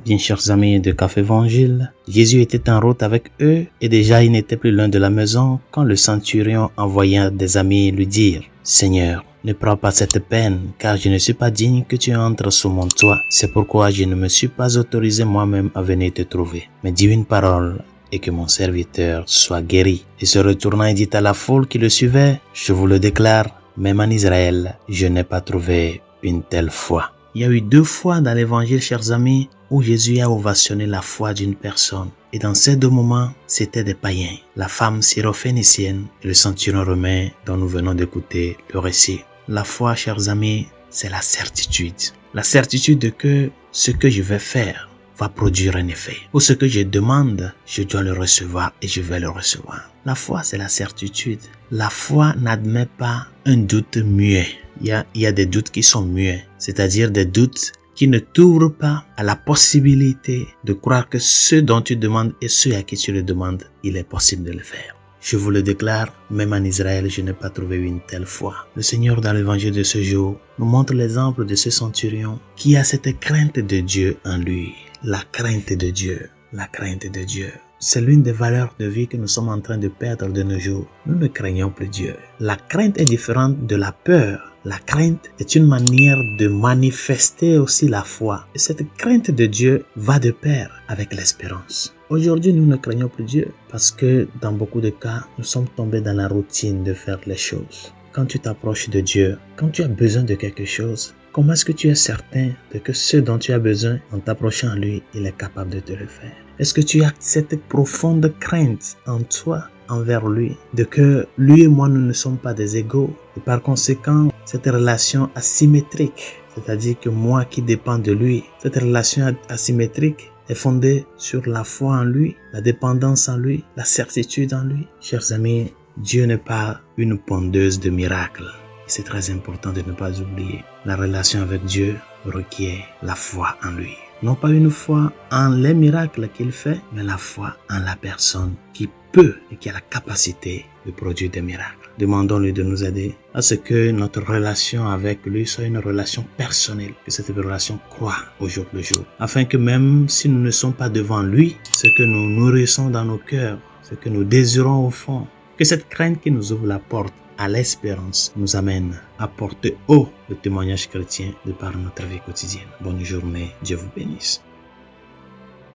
Bien chers amis de Café Évangile, Jésus était en route avec eux et déjà il n'était plus loin de la maison quand le centurion envoya des amis lui dire « Seigneur, ne prends pas cette peine car je ne suis pas digne que tu entres sous mon toit. C'est pourquoi je ne me suis pas autorisé moi-même à venir te trouver. Mais dis une parole et que mon serviteur soit guéri. » Et se retournant, il dit à la foule qui le suivait « Je vous le déclare, même en Israël, je n'ai pas trouvé une telle foi. » Il y a eu 2 fois dans l'évangile, chers amis, où Jésus a ovationné la foi d'une personne. Et dans ces 2 moments, c'était des païens, la femme syrophénicienne et le centurion romain dont nous venons d'écouter le récit. La foi, chers amis, c'est la certitude. La certitude de que ce que je vais faire va produire un effet. Ou ce que je demande, je dois le recevoir et je vais le recevoir. La foi, c'est la certitude. La foi n'admet pas un doute muet. Il y a des doutes qui sont muets, c'est-à-dire des doutes qui ne t'ouvrent pas à la possibilité de croire que ce dont tu demandes et ceux à qui tu le demandes, il est possible de le faire. Je vous le déclare, même en Israël, je n'ai pas trouvé une telle foi. Le Seigneur, dans l'évangile de ce jour, nous montre l'exemple de ce centurion qui a cette crainte de Dieu en lui. La crainte de Dieu. La crainte de Dieu. C'est l'une des valeurs de vie que nous sommes en train de perdre de nos jours. Nous ne craignons plus Dieu. La crainte est différente de la peur. La crainte est une manière de manifester aussi la foi. Et cette crainte de Dieu va de pair avec l'espérance. Aujourd'hui, nous ne craignons plus Dieu parce que dans beaucoup de cas, nous sommes tombés dans la routine de faire les choses. Quand tu t'approches de Dieu, quand tu as besoin de quelque chose, comment est-ce que tu es certain de que ce dont tu as besoin, en t'approchant à lui, il est capable de te le faire? Est-ce que tu as cette profonde crainte en toi envers lui, de que lui et moi, nous ne sommes pas des égaux, et par conséquent, cette relation asymétrique, c'est-à-dire que moi qui dépends de lui, cette relation asymétrique est fondée sur la foi en lui, la dépendance en lui, la certitude en lui. Chers amis, Dieu n'est pas une pondeuse de miracles. C'est très important de ne pas oublier. La relation avec Dieu requiert la foi en lui. Non pas une foi en les miracles qu'il fait, mais la foi en la personne qui peut et qui a la capacité de produire des miracles. Demandons-lui de nous aider à ce que notre relation avec lui soit une relation personnelle, que cette relation croît au jour le jour, afin que même si nous ne sommes pas devant lui, ce que nous nourrissons dans nos cœurs, ce que nous désirons au fond, que cette crainte qui nous ouvre la porte à l'espérance nous amène à porter haut le témoignage chrétien de par notre vie quotidienne. Bonne journée, Dieu vous bénisse.